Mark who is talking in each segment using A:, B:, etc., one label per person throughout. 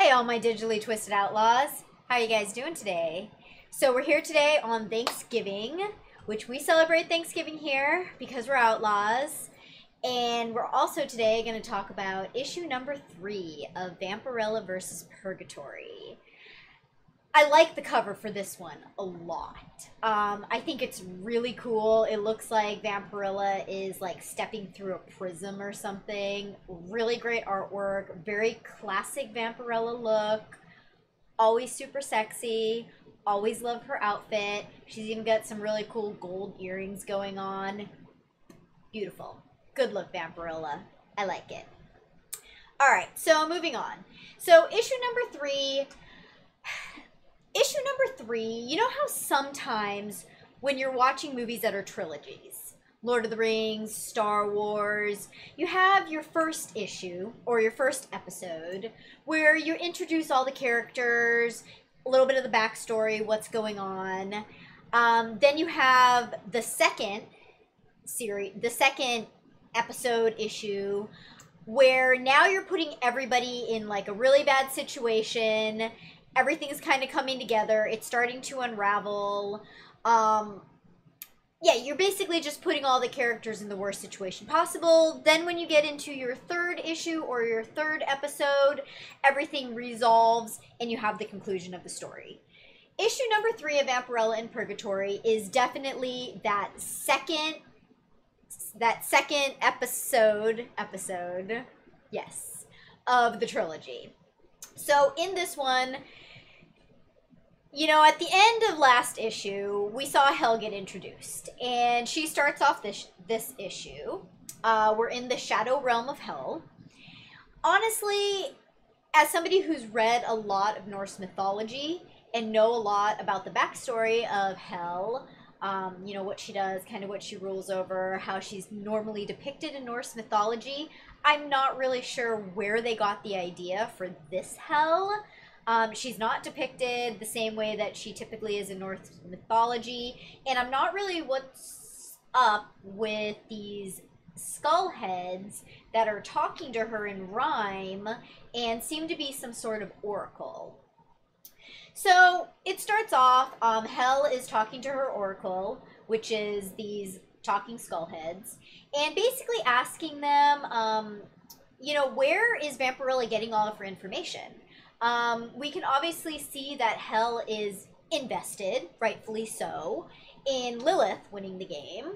A: Hey all my digitally twisted outlaws, how you guys doing today? So we're here today on Thanksgiving, which we celebrate Thanksgiving here because we're outlaws. And we're also today going to talk about issue number 3 of Vampirella versus Purgatori. I like the cover for this one a lot. I think it's really cool. It looks like Vampirella is like stepping through a prism or something. Really great artwork. Very classic Vampirella look. Always super sexy. Always love her outfit. She's even got some really cool gold earrings going on. Beautiful. Good look, Vampirella. I like it. Alright, so moving on. So issue number 3... Issue number 3, you know how sometimes when you're watching movies that are trilogies, Lord of the Rings, Star Wars, you have your first issue or your first episode where you introduce all the characters, a little bit of the backstory, what's going on. Then you have the second episode issue where now you're putting everybody in like a really bad situation. Everything's kind of coming together. It's starting to unravel. Yeah, you're basically just putting all the characters in the worst situation possible. Then when you get into your third issue or your third episode, everything resolves and you have the conclusion of the story. Issue number 3 of Vampirella and Purgatori is definitely that second episode, yes, of the trilogy. So in this one, you know, at the end of last issue, we saw Hel get introduced, and she starts off this issue. We're in the Shadow Realm of Hel. Honestly, as somebody who's read a lot of Norse mythology and know a lot about the backstory of Hel, you know, what she does, kind of what she rules over, how she's normally depicted in Norse mythology, I'm not really sure where they got the idea for this Hel. She's not depicted the same way that she typically is in Norse mythology, and I'm not really what's up with these skull heads that are talking to her in rhyme and seem to be some sort of oracle. So it starts off, Hel is talking to her oracle, which is these talking skull heads, and basically asking them, you know, where is Vampirella getting all of her information? We can obviously see that Hel is invested, rightfully so, in Lilith winning the game.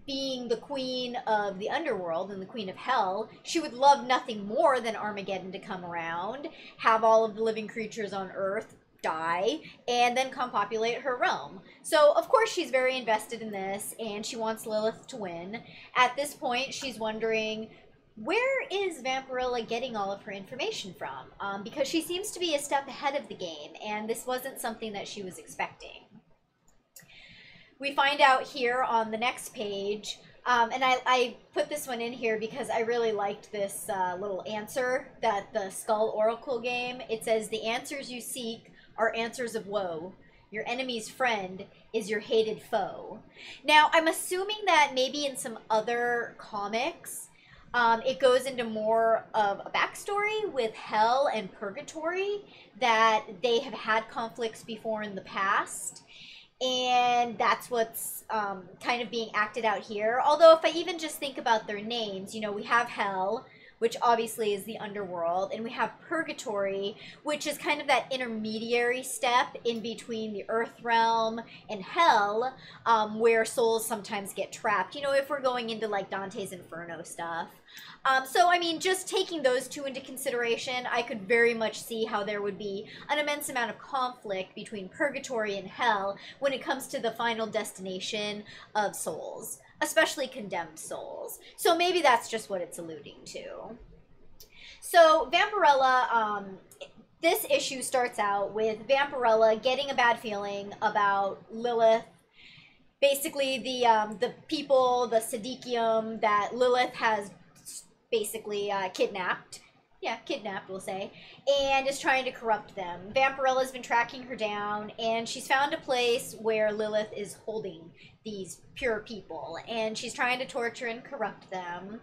A: Being the queen of the underworld and the queen of Hel, she would love nothing more than Armageddon to come around, have all of the living creatures on Earth die, and then come populate her realm. So, of course, she's very invested in this, and she wants Lilith to win. At this point, she's wondering, where is Vampirella getting all of her information from? Because she seems to be a step ahead of the game, and this wasn't something that she was expecting. We find out here on the next page, and I put this one in here because I really liked this little answer that the Skull Oracle game. It says, the answers you seek are answers of woe. Your enemy's friend is your hated foe. Now, I'm assuming that maybe in some other comics, it goes into more of a backstory with Hel and Purgatori, that they have had conflicts before in the past. And that's what's kind of being acted out here. Although if I even just think about their names, you know, we have Hel, which obviously is the underworld, and we have Purgatori, which is kind of that intermediary step in between the Earth realm and Hel, where souls sometimes get trapped, you know, if we're going into like Dante's Inferno stuff. So, I mean, just taking those two into consideration, I could very much see how there would be an immense amount of conflict between Purgatori and Hel when it comes to the final destination of souls, especially condemned souls. So maybe that's just what it's alluding to. So Vampirella, this issue starts out with Vampirella getting a bad feeling about Lilith. Basically, the people, the Siddiqium that Lilith has basically kidnapped. Yeah, kidnapped, we'll say, and is trying to corrupt them. Vampirella's been tracking her down, and she's found a place where Lilith is holding these pure people, and she's trying to torture and corrupt them.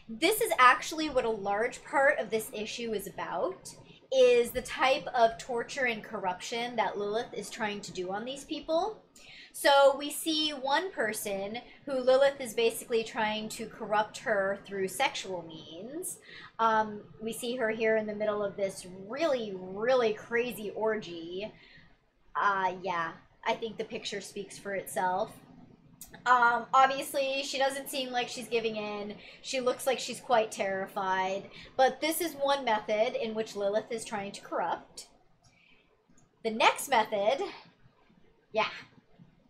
A: This is actually what a large part of this issue is about, is the type of torture and corruption that Lilith is trying to do on these people. So we see one person who Lilith is basically trying to corrupt her through sexual means. We see her here in the middle of this really, really crazy orgy. Yeah, I think the picture speaks for itself. Obviously, she doesn't seem like she's giving in. She looks like she's quite terrified. But this is one method in which Lilith is trying to corrupt. The next method, yeah,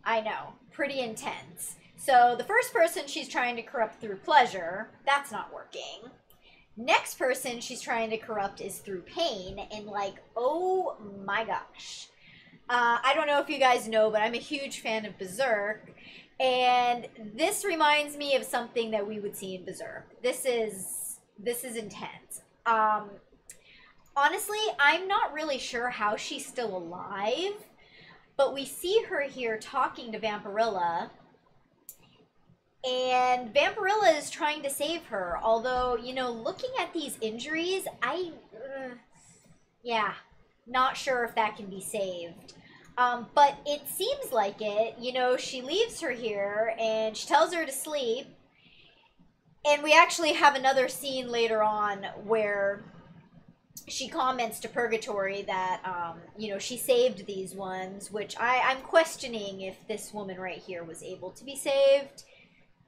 A: I know, pretty intense. So the first person she's trying to corrupt through pleasure, that's not working. Next person she's trying to corrupt is through pain, and like, oh my gosh. I don't know if you guys know, but I'm a huge fan of Berserk. And this reminds me of something that we would see in Berserk. This is intense. Honestly, I'm not really sure how she's still alive, but we see her here talking to Vampirella, and Vampirella is trying to save her. Although, you know, looking at these injuries, yeah, not sure if that can be saved. But it seems like it. You know, she leaves her here and she tells her to sleep. And we actually have another scene later on where she comments to Purgatori that, you know, she saved these ones, which I'm questioning if this woman right here was able to be saved.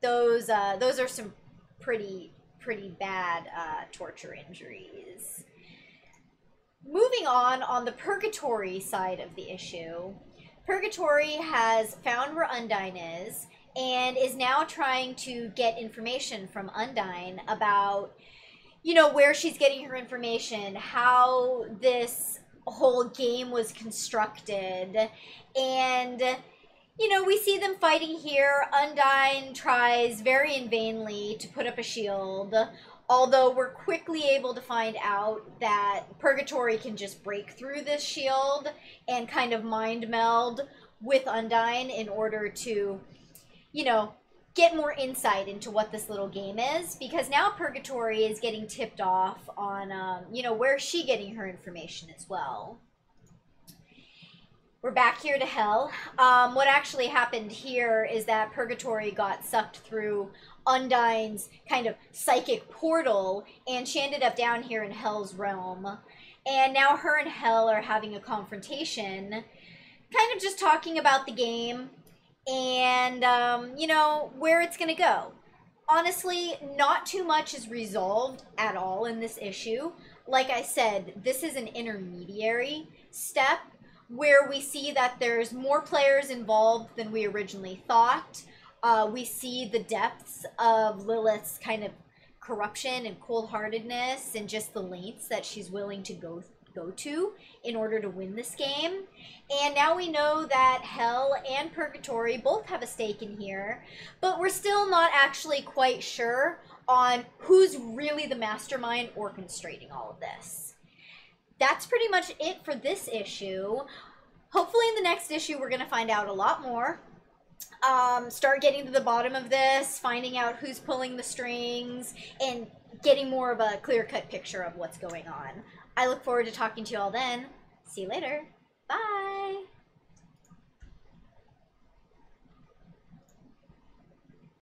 A: Those are some pretty bad torture injuries. Moving on the Purgatori side of the issue, Purgatori has found where Undyne is and is now trying to get information from Undyne about, you know, where she's getting her information, how this whole game was constructed, and, you know, we see them fighting here. Undyne tries very in vainly to put up a shield, although we're quickly able to find out that Purgatori can just break through this shield and kind of mind meld with Undyne in order to, you know, get more insight into what this little game is. Because now Purgatori is getting tipped off on, you know, where's she getting her information as well. We're back here to Hell. What actually happened here is that Purgatori got sucked through Undyne's kind of psychic portal, and she ended up down here in Hell's realm. And now her and Hell are having a confrontation, kind of just talking about the game and, you know, where it's going to go. Honestly, not too much is resolved at all in this issue. Like I said, this is an intermediary step where we see that there's more players involved than we originally thought. We see the depths of Lilith's kind of corruption and cold-heartedness and just the lengths that she's willing to go to in order to win this game. And now we know that Hell and Purgatori both have a stake in here, but we're still not actually quite sure on who's really the mastermind orchestrating all of this. That's pretty much it for this issue. Hopefully in the next issue we're going to find out a lot more. Start getting to the bottom of this, finding out who's pulling the strings, and getting more of a clear-cut picture of what's going on. I look forward to talking to you all then. See you later. Bye!